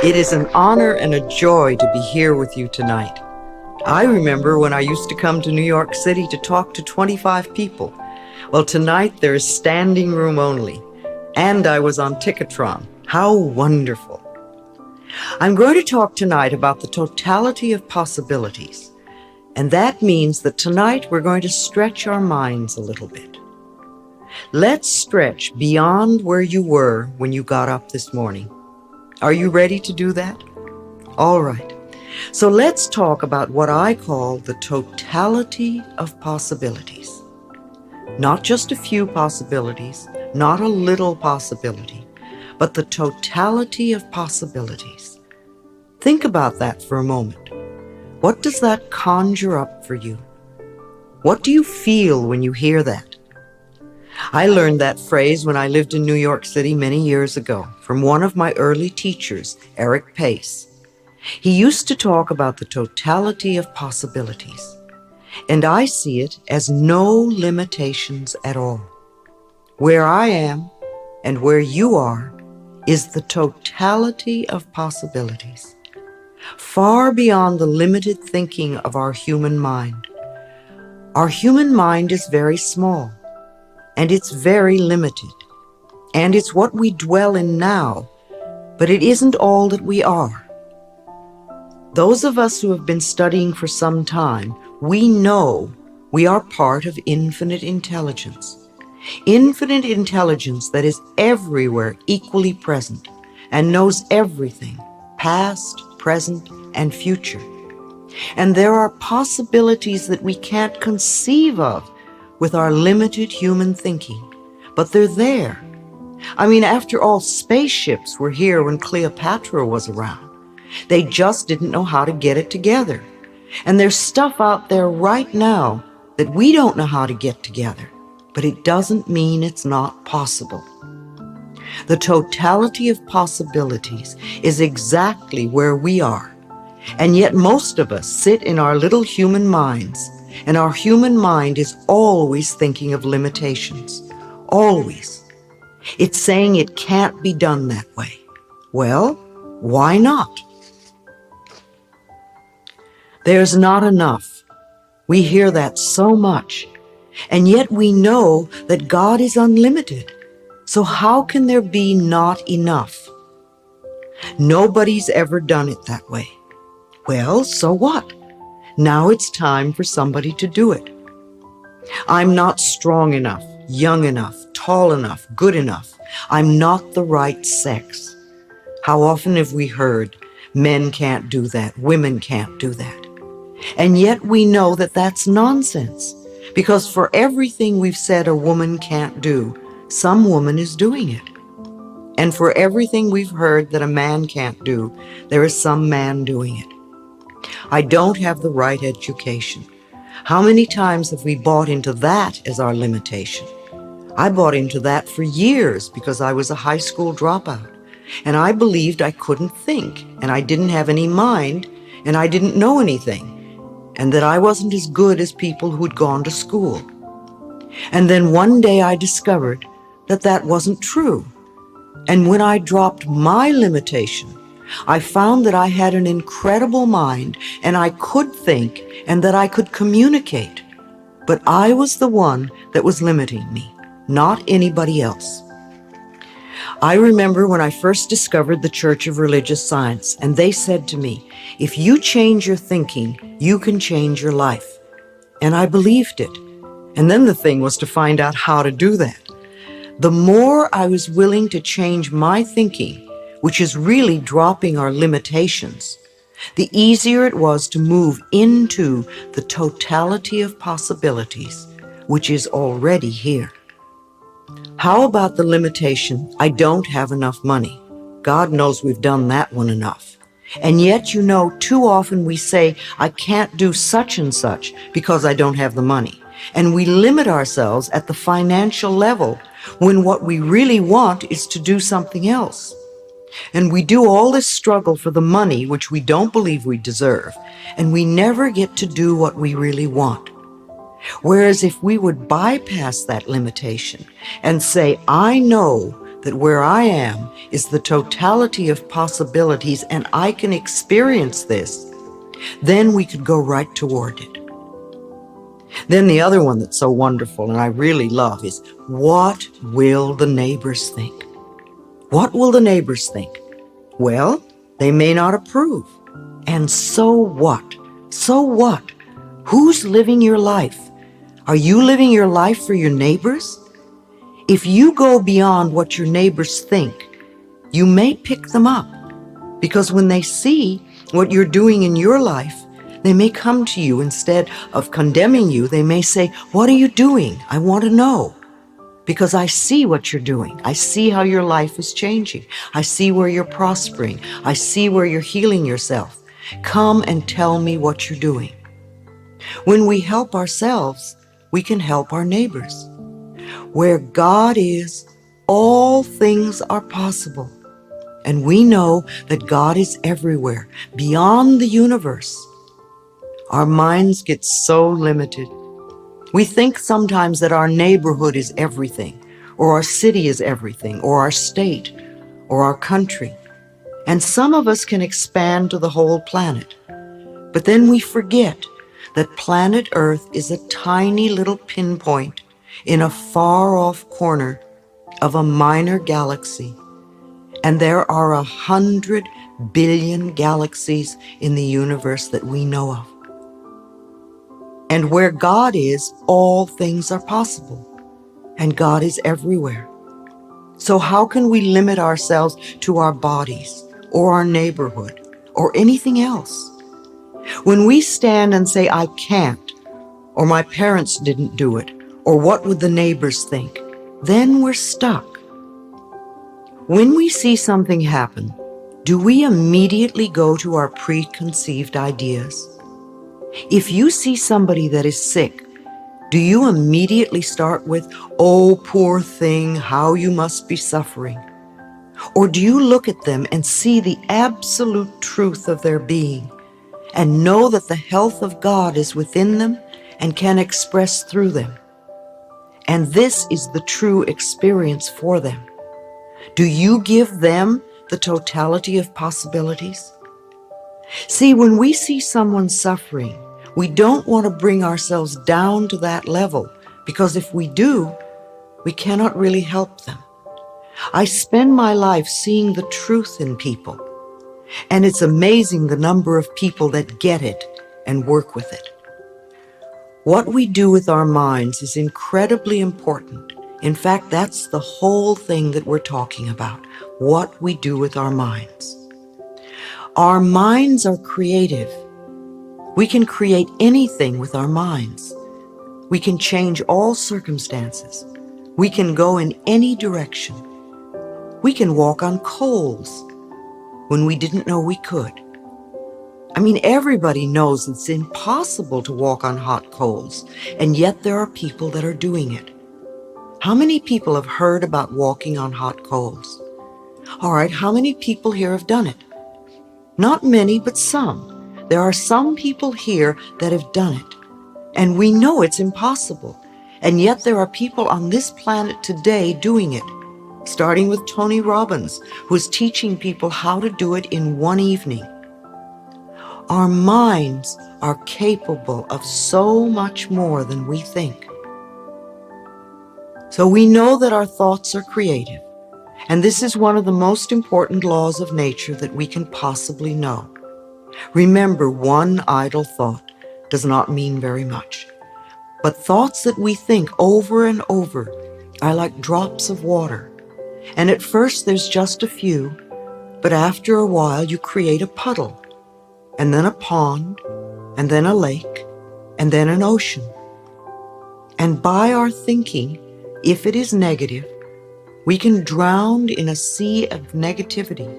It is an honor and a joy to be here with you tonight. I remember when I used to come to New York City to talk to 25 people. Well, tonight there is standing room only, and I was on Ticketron. How wonderful. I'm going to talk tonight about the totality of possibilities, and that means that tonight we're going to stretch our minds a little bit. Let's stretch beyond where you were when you got up this morning. Are you ready to do that? All right. So let's talk about what I call the totality of possibilities. Not just a few possibilities, not a little possibility, but the totality of possibilities. Think about that for a moment. What does that conjure up for you? What do you feel when you hear that? I learned that phrase when I lived in New York City many years ago from one of my early teachers, Eric Pace. He used to talk about the totality of possibilities, and I see it as no limitations at all. Where I am and where you are is the totality of possibilities, far beyond the limited thinking of our human mind. Our human mind is very small, and it's very limited, and it's what we dwell in now, but it isn't all that we are. Those of us who have been studying for some time, we know we are part of infinite intelligence that is everywhere equally present and knows everything, past, present, and future. And there are possibilities that we can't conceive of with our limited human thinking, but they're there. I mean, after all, spaceships were here when Cleopatra was around. They just didn't know how to get it together. And there's stuff out there right now that we don't know how to get together, but it doesn't mean it's not possible. The totality of possibilities is exactly where we are. And yet most of us sit in our little human minds, and our human mind is always thinking of limitations. Always. It's saying it can't be done that way. Well, why not? There's not enough. We hear that so much. And yet we know that God is unlimited. So how can there be not enough? Nobody's ever done it that way. Well, so what? Now it's time for somebody to do it. I'm not strong enough, young enough, tall enough, good enough. I'm not the right sex. How often have we heard, men can't do that, women can't do that? And yet we know that that's nonsense, because for everything we've said a woman can't do, some woman is doing it. And for everything we've heard that a man can't do, there is some man doing it. I don't have the right education. How many times have we bought into that as our limitation? I bought into that for years because I was a high school dropout, and I believed I couldn't think, and I didn't have any mind, and I didn't know anything, and that I wasn't as good as people who'd gone to school. And then one day I discovered that that wasn't true. And when I dropped my limitation, I found that I had an incredible mind, and I could think, and that I could communicate. But I was the one that was limiting me, not anybody else. I remember when I first discovered the Church of Religious Science, and they said to me, if you change your thinking, you can change your life. And I believed it. And then the thing was to find out how to do that. The more I was willing to change my thinking, which is really dropping our limitations, the easier it was to move into the totality of possibilities, which is already here. How about the limitation, I don't have enough money? God knows we've done that one enough. And yet, you know, too often we say, I can't do such and such because I don't have the money. And we limit ourselves at the financial level when what we really want is to do something else. And we do all this struggle for the money which we don't believe we deserve, and we never get to do what we really want. Whereas if we would bypass that limitation and say, I know that where I am is the totality of possibilities and I can experience this, then we could go right toward it. Then the other one that's so wonderful and I really love is, what will the neighbors think? What will the neighbors think? Well, they may not approve. And so what? So what? Who's living your life? Are you living your life for your neighbors? If you go beyond what your neighbors think, you may pick them up, because when they see what you're doing in your life, they may come to you. Instead of condemning you, they may say, "What are you doing? I want to know. Because I see what you're doing. I see how your life is changing. I see where you're prospering. I see where you're healing yourself. Come and tell me what you're doing." When we help ourselves, we can help our neighbors. Where God is, all things are possible. And we know that God is everywhere, beyond the universe. Our minds get so limited. We think sometimes that our neighborhood is everything, or our city is everything, or our state, or our country. And some of us can expand to the whole planet. But then we forget that planet Earth is a tiny little pinpoint in a far-off corner of a minor galaxy. And there are 100 billion galaxies in the universe that we know of. And where God is, all things are possible. And God is everywhere. So how can we limit ourselves to our bodies, or our neighborhood, or anything else? When we stand and say, "I can't," or "my parents didn't do it," or "what would the neighbors think?" then we're stuck. When we see something happen, do we immediately go to our preconceived ideas? If you see somebody that is sick, do you immediately start with, "Oh, poor thing, how you must be suffering"? Or do you look at them and see the absolute truth of their being and know that the health of God is within them and can express through them? And this is the true experience for them. Do you give them the totality of possibilities? See, when we see someone suffering, we don't want to bring ourselves down to that level, because if we do, we cannot really help them. I spend my life seeing the truth in people, and it's amazing the number of people that get it and work with it. What we do with our minds is incredibly important. In fact, that's the whole thing that we're talking about, what we do with our minds. Our minds are creative. We can create anything with our minds. We can change all circumstances. We can go in any direction. We can walk on coals when we didn't know we could. I mean, everybody knows it's impossible to walk on hot coals, and yet there are people that are doing it. How many people have heard about walking on hot coals? All right, how many people here have done it? Not many, but some. There are some people here that have done it, and we know it's impossible. And yet there are people on this planet today doing it, starting with Tony Robbins, who's teaching people how to do it in one evening. Our minds are capable of so much more than we think. So we know that our thoughts are creative, and this is one of the most important laws of nature that we can possibly know. Remember, one idle thought does not mean very much. But thoughts that we think over and over are like drops of water. And at first there's just a few, but after a while you create a puddle, and then a pond, and then a lake, and then an ocean. And by our thinking, if it is negative, we can drown in a sea of negativity.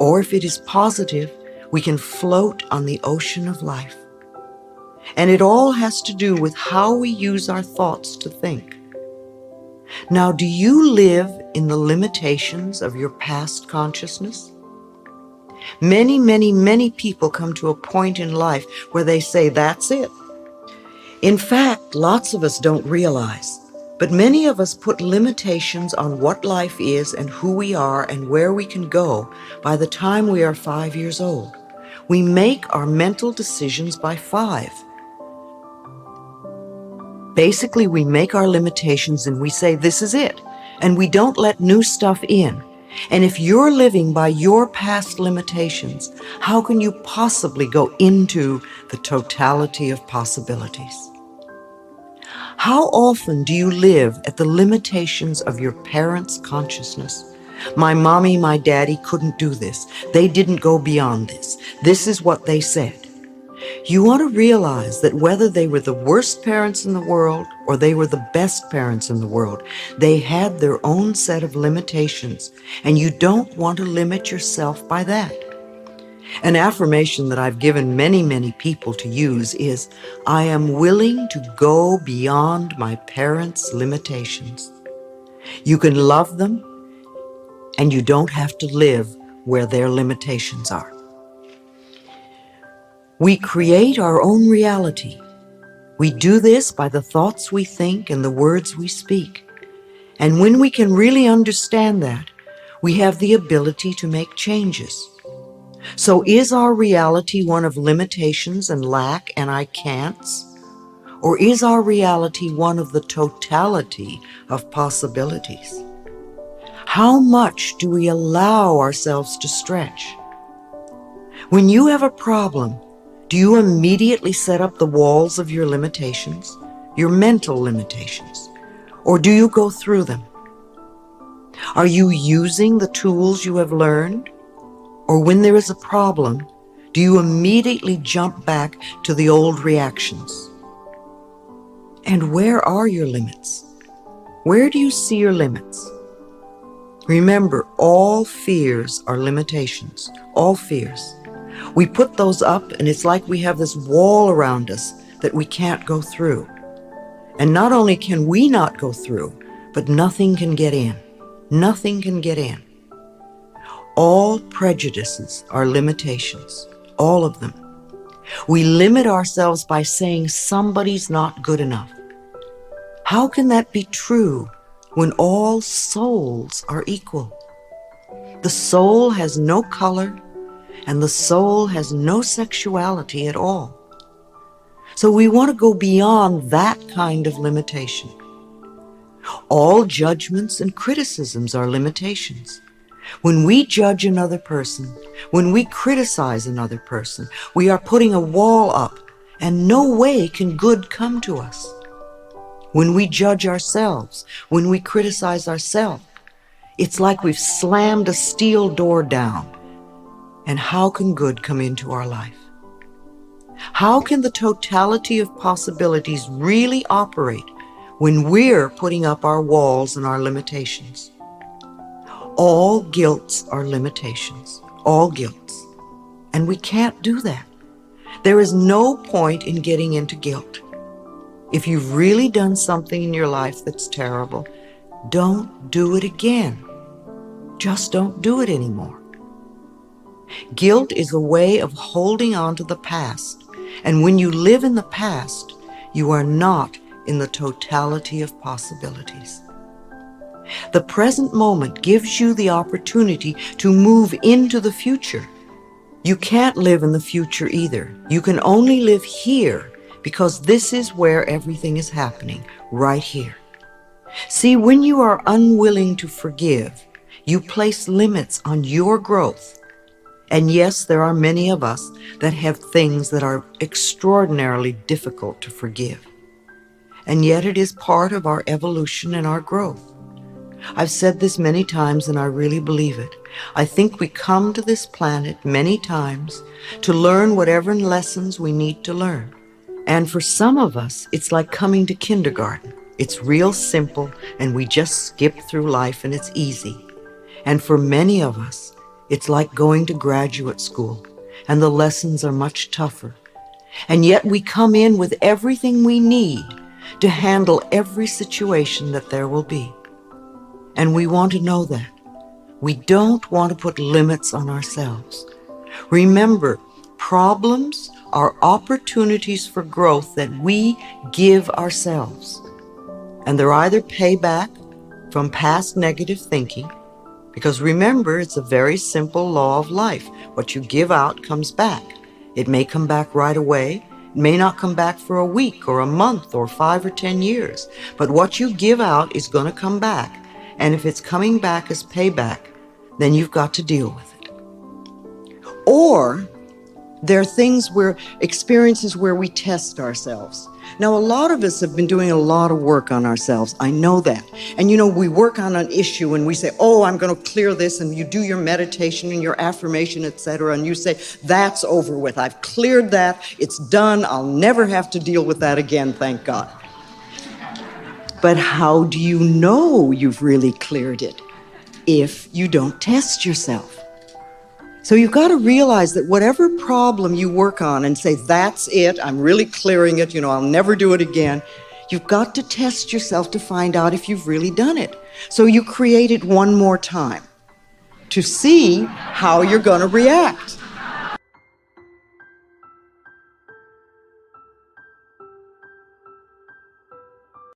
Or if it is positive, we can float on the ocean of life. And it all has to do with how we use our thoughts to think. Now, do you live in the limitations of your past consciousness? Many, many, many people come to a point in life where they say, "That's it." In fact, lots of us don't realize But many of us put limitations on what life is and who we are and where we can go by the time we are 5 years old. We make our mental decisions by 5. Basically, we make our limitations and we say, this is it. And we don't let new stuff in. And if you're living by your past limitations, how can you possibly go into the totality of possibilities? How often do you live at the limitations of your parents' consciousness? My mommy, my daddy couldn't do this. They didn't go beyond this. This is what they said. You want to realize that whether they were the worst parents in the world or they were the best parents in the world, they had their own set of limitations, and you don't want to limit yourself by that. An affirmation that I've given many, many people to use is, I am willing to go beyond my parents' limitations. You can love them, and you don't have to live where their limitations are. We create our own reality. We do this by the thoughts we think and the words we speak. And when we can really understand that, we have the ability to make changes. So is our reality one of limitations and lack and I can'ts? Or is our reality one of the totality of possibilities? How much do we allow ourselves to stretch? When you have a problem, do you immediately set up the walls of your limitations, your mental limitations, or do you go through them? Are you using the tools you have learned? Or when there is a problem, do you immediately jump back to the old reactions? And where are your limits? Where do you see your limits? Remember, all fears are limitations, all fears. We put those up and it's like we have this wall around us that we can't go through. And not only can we not go through, but nothing can get in. Nothing can get in. All prejudices are limitations, all of them. We limit ourselves by saying somebody's not good enough. How can that be true when all souls are equal? The soul has no color, and the soul has no sexuality at all. So we want to go beyond that kind of limitation. All judgments and criticisms are limitations. When we judge another person, when we criticize another person, we are putting a wall up, and no way can good come to us. When we judge ourselves, when we criticize ourselves, it's like we've slammed a steel door down. And how can good come into our life? How can the totality of possibilities really operate when we're putting up our walls and our limitations? All guilts are limitations, all guilts. And we can't do that. There is no point in getting into guilt. If you've really done something in your life that's terrible, don't do it again. Just don't do it anymore. Guilt is a way of holding on to the past, and when you live in the past, you are not in the totality of possibilities. The present moment gives you the opportunity to move into the future. You can't live in the future either. You can only live here because this is where everything is happening, right here. See, when you are unwilling to forgive, you place limits on your growth. And yes, there are many of us that have things that are extraordinarily difficult to forgive. And yet it is part of our evolution and our growth. I've said this many times and I really believe it. I think we come to this planet many times to learn whatever lessons we need to learn. And for some of us, it's like coming to kindergarten. It's real simple and we just skip through life and it's easy. And for many of us, it's like going to graduate school, and the lessons are much tougher. And yet we come in with everything we need to handle every situation that there will be. And we want to know that. We don't want to put limits on ourselves. Remember, problems are opportunities for growth that we give ourselves. And they're either payback from past negative thinking, because remember, it's a very simple law of life. What you give out comes back. It may come back right away. It may not come back for a week or a month or 5 or 10 years. But what you give out is going to come back. And if it's coming back as payback, then you've got to deal with it. Or there are experiences where we test ourselves. Now, a lot of us have been doing a lot of work on ourselves. I know that. And we work on an issue and we say, oh, I'm going to clear this. And you do your meditation and your affirmation, etc. And you say, that's over with. I've cleared that. It's done. I'll never have to deal with that again, thank God. But how do you know you've really cleared it if you don't test yourself? So you've got to realize that whatever problem you work on and say, that's it, I'm really clearing it, I'll never do it again, you've got to test yourself to find out if you've really done it. So you create it one more time to see how you're going to react.